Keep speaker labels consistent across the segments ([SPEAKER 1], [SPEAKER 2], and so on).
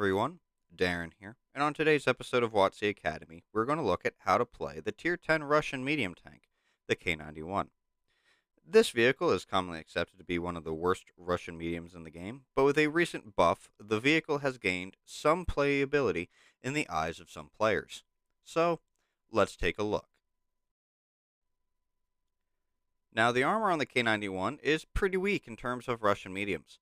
[SPEAKER 1] everyone, Darren here, and on today's episode of WoTC Academy, we're going to look at how to play the Tier 10 Russian medium tank, the K-91. This vehicle is commonly accepted to be one of the worst Russian mediums in the game, but with a recent buff, the vehicle has gained some playability in the eyes of some players. So, let's take a look. Now, the armor on the K-91 is pretty weak in terms of Russian mediums.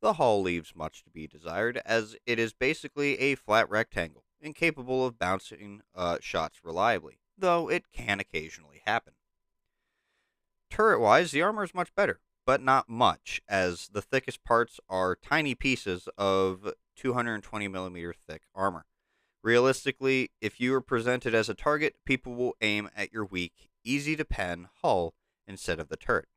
[SPEAKER 1] The hull leaves much to be desired, as it is basically a flat rectangle, incapable of bouncing shots reliably, though it can occasionally happen. Turret-wise, the armor is much better, but not much, as the thickest parts are tiny pieces of 220mm thick armor. Realistically, if you are presented as a target, people will aim at your weak, easy-to-pen hull instead of the turret.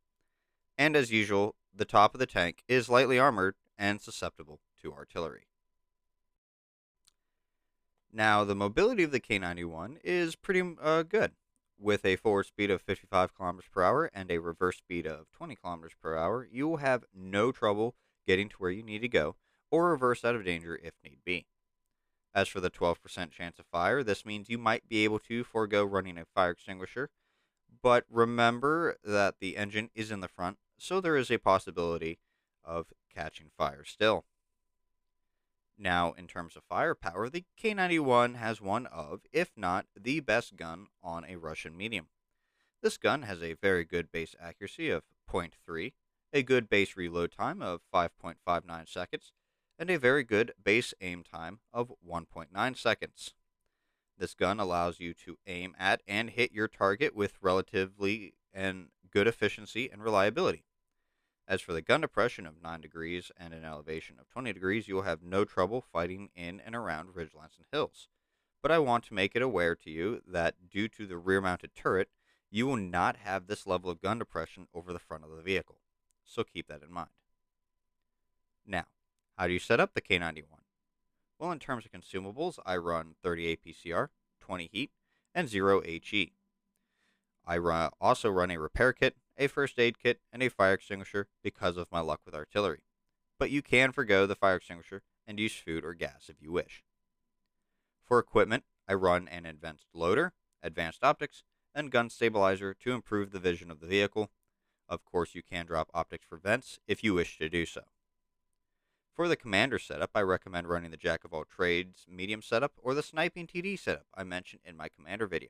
[SPEAKER 1] And as usual, the top of the tank is lightly armored and susceptible to artillery. Now, the mobility of the K-91 is pretty good. With a forward speed of 55 kilometers per hour and a reverse speed of 20 kilometers per hour, you will have no trouble getting to where you need to go, or reverse out of danger if need be. As for the 12% chance of fire, this means you might be able to forego running a fire extinguisher, but remember that the engine is in the front, so there is a possibility of catching fire still. Now, in terms of firepower, the K-91 has one of, if not the best gun on a Russian medium. This gun has a very good base accuracy of 0.3, a good base reload time of 5.59 seconds, and a very good base aim time of 1.9 seconds. This gun allows you to aim at and hit your target with relatively and good efficiency and reliability. As for the gun depression of 9 degrees and an elevation of 20 degrees, you will have no trouble fighting in and around ridgelines and hills. But I want to make it aware to you that due to the rear-mounted turret, you will not have this level of gun depression over the front of the vehicle. So keep that in mind. Now, how do you set up the K-91? Well, in terms of consumables, I run 30 APCR, 20 heat, and 0 HE. I also run a repair kit, a first aid kit, and a fire extinguisher because of my luck with artillery. But you can forgo the fire extinguisher and use food or gas if you wish. For equipment, I run an advanced loader, advanced optics, and gun stabilizer to improve the vision of the vehicle. Of course, you can drop optics for vents if you wish to do so. For the commander setup, I recommend running the Jack of all trades medium setup or the sniping TD setup I mentioned in my commander video.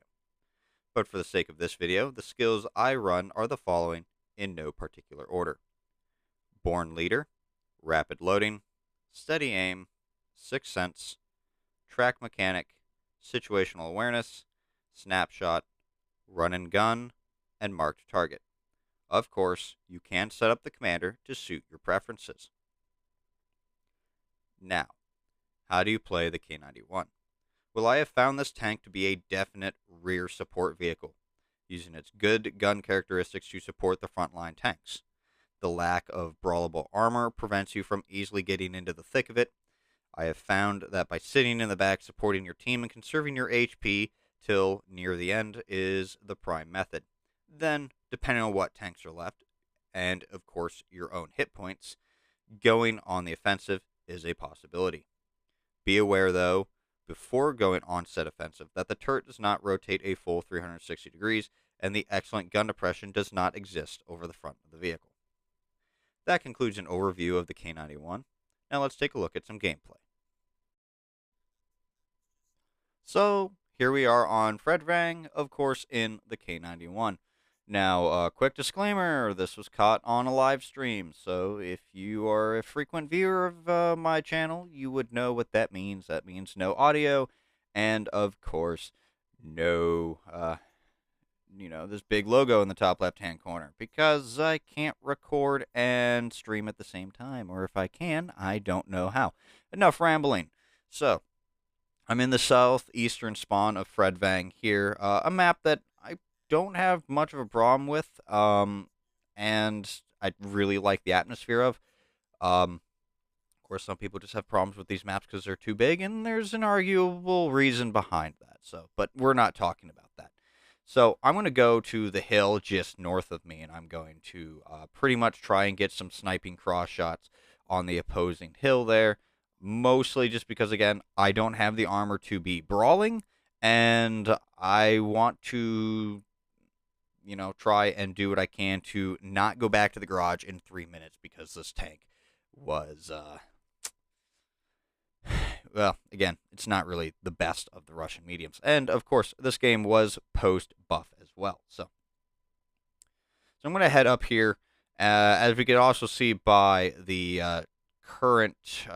[SPEAKER 1] But for the sake of this video, the skills I run are the following in no particular order: Born Leader, Rapid Loading, Steady Aim, Sixth Sense, Track Mechanic, Situational Awareness, Snapshot, Run and Gun, and Marked Target. Of course, you can set up the commander to suit your preferences. Now, how do you play the K-91? Well, I have found this tank to be a definite rear support vehicle, using its good gun characteristics to support the frontline tanks. The lack of brawlable armor prevents you from easily getting into the thick of it. I have found that by sitting in the back supporting your team and conserving your HP till near the end is the prime method. Then, depending on what tanks are left, and of course your own hit points, going on the offensive is a possibility. Be aware, though, before going on said offensive, that the turret does not rotate a full 360 degrees, and the excellent gun depression does not exist over the front of the vehicle. That concludes an overview of the K-91. Now let's take a look at some gameplay. So, here we are on Fredvang, of course, in the K-91. Now, quick disclaimer, this was caught on a live stream, so if you are a frequent viewer of my channel, you would know what that means. That means no audio, and of course, no, this big logo in the top left-hand corner, because I can't record and stream at the same time, or if I can, I don't know how. Enough rambling. So, I'm in the southeastern spawn of Fredvang here, a map that I don't have much of a problem with, and I really like the atmosphere of. Of course, some people just have problems with these maps because they're too big, and there's an arguable reason behind that. But we're not talking about that. So I'm going to go to the hill just north of me, and I'm going to pretty much try and get some sniping cross shots on the opposing hill there. mostly just because, again, I don't have the armor to be brawling, and I want to, try and do what I can to not go back to the garage in 3 minutes because this tank was, well, again, it's not really the best of the Russian mediums. And, of course, this game was post-buff as well. So I'm going to head up here. As we can also see by the current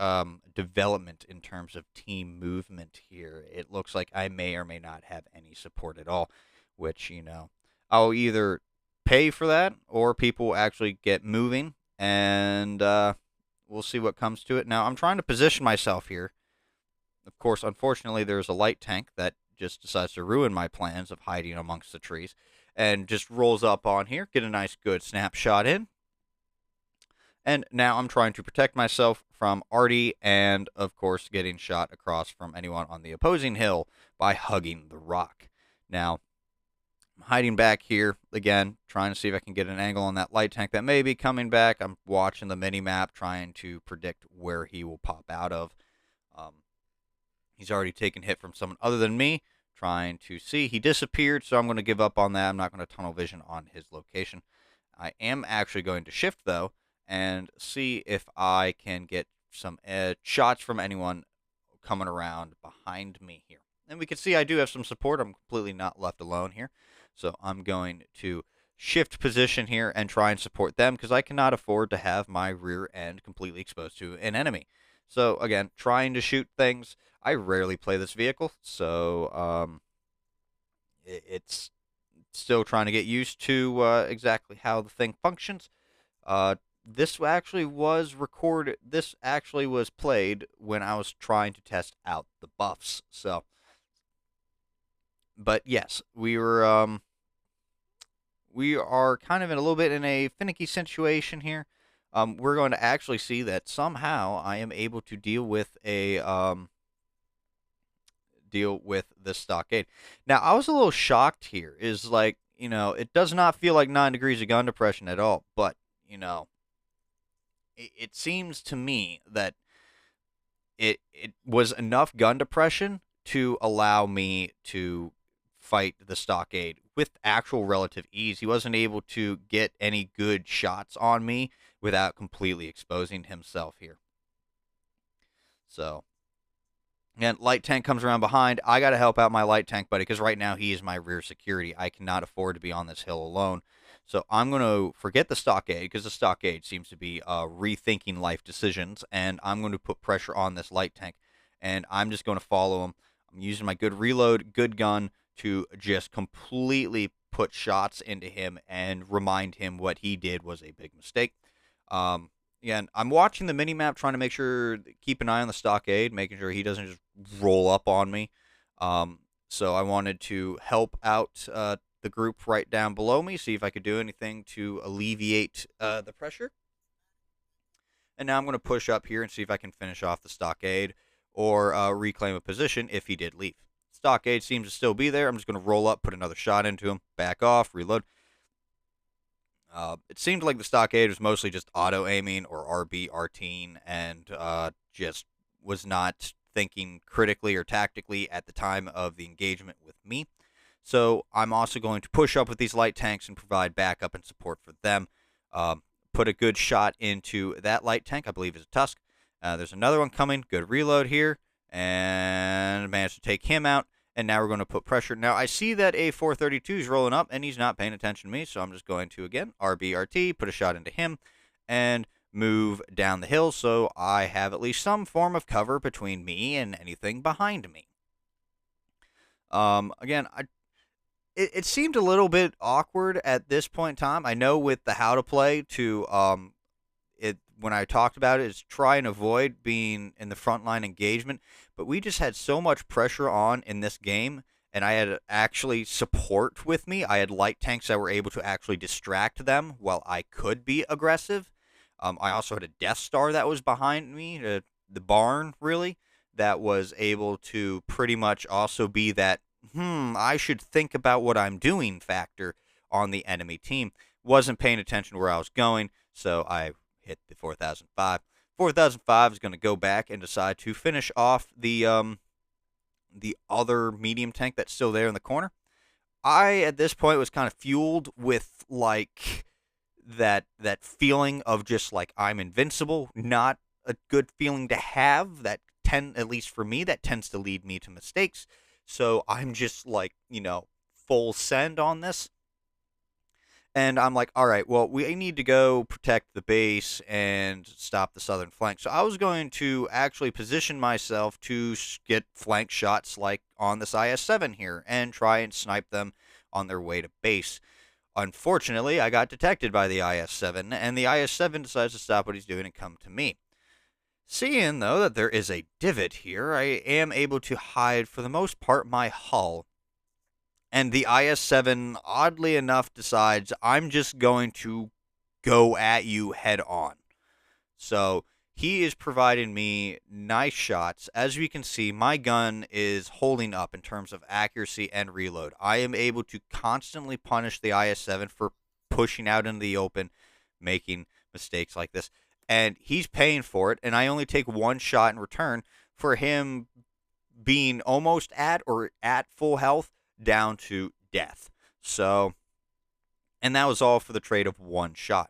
[SPEAKER 1] development in terms of team movement here, it looks like I may or may not have any support at all, which, I'll either pay for that or people will actually get moving, and we'll see what comes to it. Now, I'm trying to position myself here. Of course, unfortunately, there's a light tank that just decides to ruin my plans of hiding amongst the trees and just rolls up on here, get a nice good snapshot in. And now I'm trying to protect myself from Artie and, of course, getting shot across from anyone on the opposing hill by hugging the rock. Now, I'm hiding back here, again, trying to see if I can get an angle on that light tank that may be coming back. I'm watching the mini-map, trying to predict where he will pop out of. He's already taken hit from someone other than me, trying to see. He disappeared, so I'm going to give up on that. I'm not going to tunnel vision on his location. I am actually going to shift, though, and see if I can get some shots from anyone coming around behind me here. And we can see I do have some support. I'm completely not left alone here. So I'm going to shift position here and try and support them because I cannot afford to have my rear end completely exposed to an enemy. So, again, trying to shoot things. I rarely play this vehicle, so it's still trying to get used to exactly how the thing functions. This actually was recorded. This actually was played when I was trying to test out the buffs. So, but yes, we are kind of in a little bit in a finicky situation here. We're going to actually see that somehow I am able to deal with the stockade. Now, I was a little shocked here. Is like, it does not feel like 9 degrees of gun depression at all, but, it seems to me that it was enough gun depression to allow me to fight the stockade with actual relative ease. He wasn't able to get any good shots on me without completely exposing himself here. So, and light tank comes around behind. I got to help out my light tank buddy because right now he is my rear security. I cannot afford to be on this hill alone. So I'm going to forget the stockade because the stockade seems to be rethinking life decisions, and I'm going to put pressure on this light tank, and I'm just going to follow him. I'm using my good reload, good gun to just completely put shots into him and remind him what he did was a big mistake. Again, I'm watching the mini-map, trying to make sure, keep an eye on the stockade, making sure he doesn't just roll up on me. So I wanted to help out the group right down below me, see if I could do anything to alleviate the pressure. And now I'm going to push up here and see if I can finish off the stockade or reclaim a position if he did leave. Stockade seems to still be there. I'm just going to roll up, put another shot into him, back off, reload. It seemed like the stockade was mostly just auto-aiming or RB-RTing and just was not thinking critically or tactically at the time of the engagement with me. So I'm also going to push up with these light tanks and provide backup and support for them. Put a good shot into that light tank, I believe is a Tusk. There's another one coming, good reload here, and managed to take him out. And now we're going to put pressure. Now, I see that a 432 is rolling up, and he's not paying attention to me, so I'm just going to, again, RBRT, put a shot into him, and move down the hill so I have at least some form of cover between me and anything behind me. Again, it seemed a little bit awkward at this point in time. I know with the how to play to when I talked about it, is try and avoid being in the frontline engagement. But we just had so much pressure on in this game, and I had actually support with me. I had light tanks that were able to actually distract them while I could be aggressive. I also had a Death Star that was behind me, the barn, really, that was able to pretty much also be that, I should think about what I'm doing factor on the enemy team. Wasn't paying attention to where I was going, so I hit the 4005. 4005 is going to go back and decide to finish off the other medium tank that's still there in the corner. I at this point was kind of fueled with like that feeling of just like I'm invincible, not a good feeling to have. At least for me, that tends to lead me to mistakes. So I'm just like, full send on this. And I'm like, all right, well, we need to go protect the base and stop the southern flank. So I was going to actually position myself to get flank shots like on this IS-7 here and try and snipe them on their way to base. Unfortunately, I got detected by the IS-7, and the IS-7 decides to stop what he's doing and come to me. Seeing, though, that there is a divot here, I am able to hide, for the most part, my hull. And the IS-7, oddly enough, decides I'm just going to go at you head on. So he is providing me nice shots. As you can see, my gun is holding up in terms of accuracy and reload. I am able to constantly punish the IS-7 for pushing out into the open, making mistakes like this. And he's paying for it, and I only take one shot in return for him being almost at or at full health down to death. So, and that was all for the trade of one shot.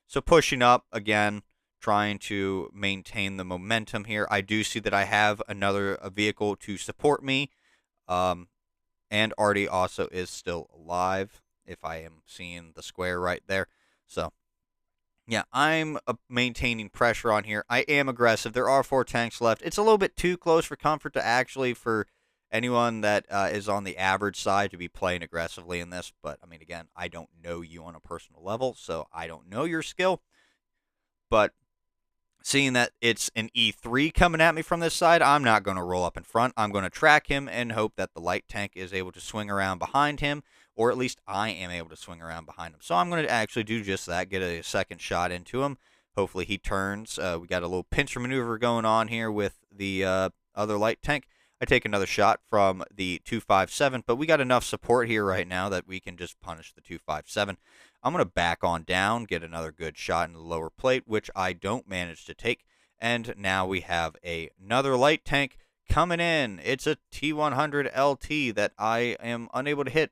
[SPEAKER 1] So pushing up again, trying to maintain the momentum here. I do see that I have another vehicle to support me, and Artie also is still alive, if I am seeing the square right there. So, yeah, I'm maintaining pressure on here. I am aggressive. There are 4 tanks left. It's a little bit too close for comfort to actually, for anyone that is on the average side, to be playing aggressively in this. But, I mean, again, I don't know you on a personal level, so I don't know your skill. But seeing that it's an E3 coming at me from this side, I'm not going to roll up in front. I'm going to track him and hope that the light tank is able to swing around behind him, or at least I am able to swing around behind him. So I'm going to actually do just that, get a second shot into him. Hopefully he turns. We got a little pincer maneuver going on here with the other light tank. I take another shot from the 257, but we got enough support here right now that we can just punish the 257. I'm going to back on down, get another good shot in the lower plate, which I don't manage to take. And now we have another light tank coming in. It's a T100 LT that I am unable to hit.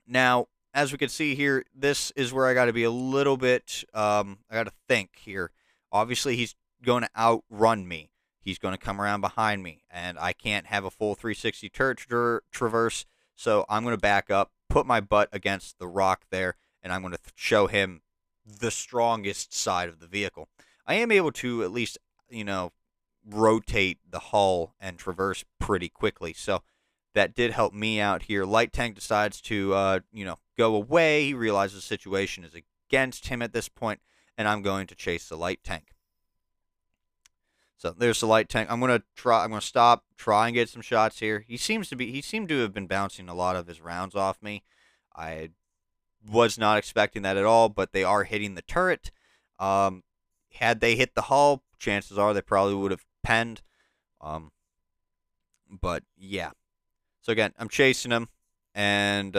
[SPEAKER 1] Now, as we can see here, this is where I got to be a little bit, I got to think here. Obviously, he's going to outrun me. He's going to come around behind me, and I can't have a full 360 turret traverse, so I'm going to back up, put my butt against the rock there, and I'm going to show him the strongest side of the vehicle. I am able to at least, rotate the hull and traverse pretty quickly, so that did help me out here. Light tank decides to, go away. He realizes the situation is against him at this point, and I'm going to chase the light tank. So there's the light tank. I'm going to stop, try and get some shots here. He seemed to have been bouncing a lot of his rounds off me. I was not expecting that at all, but they are hitting the turret. Had they hit the hull, chances are they probably would have penned. But yeah. So again, I'm chasing him, and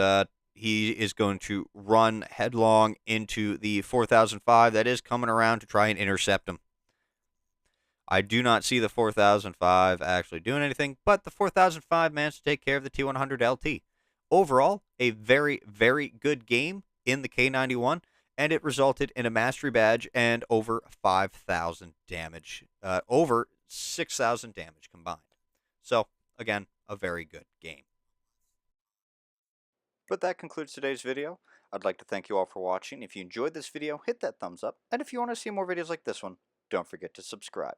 [SPEAKER 1] he is going to run headlong into the 4005 that is coming around to try and intercept him. I do not see the 4005 actually doing anything, but the 4005 managed to take care of the T100 LT. Overall, a very, very good game in the K-91, and it resulted in a mastery badge and over 5,000 damage, over 6,000 damage combined. So, again, a very good game. But that concludes today's video. I'd like to thank you all for watching. If you enjoyed this video, hit that thumbs up, and if you want to see more videos like this one, don't forget to subscribe.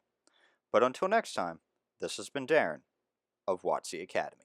[SPEAKER 1] But until next time, this has been Darren of WoTC Academy.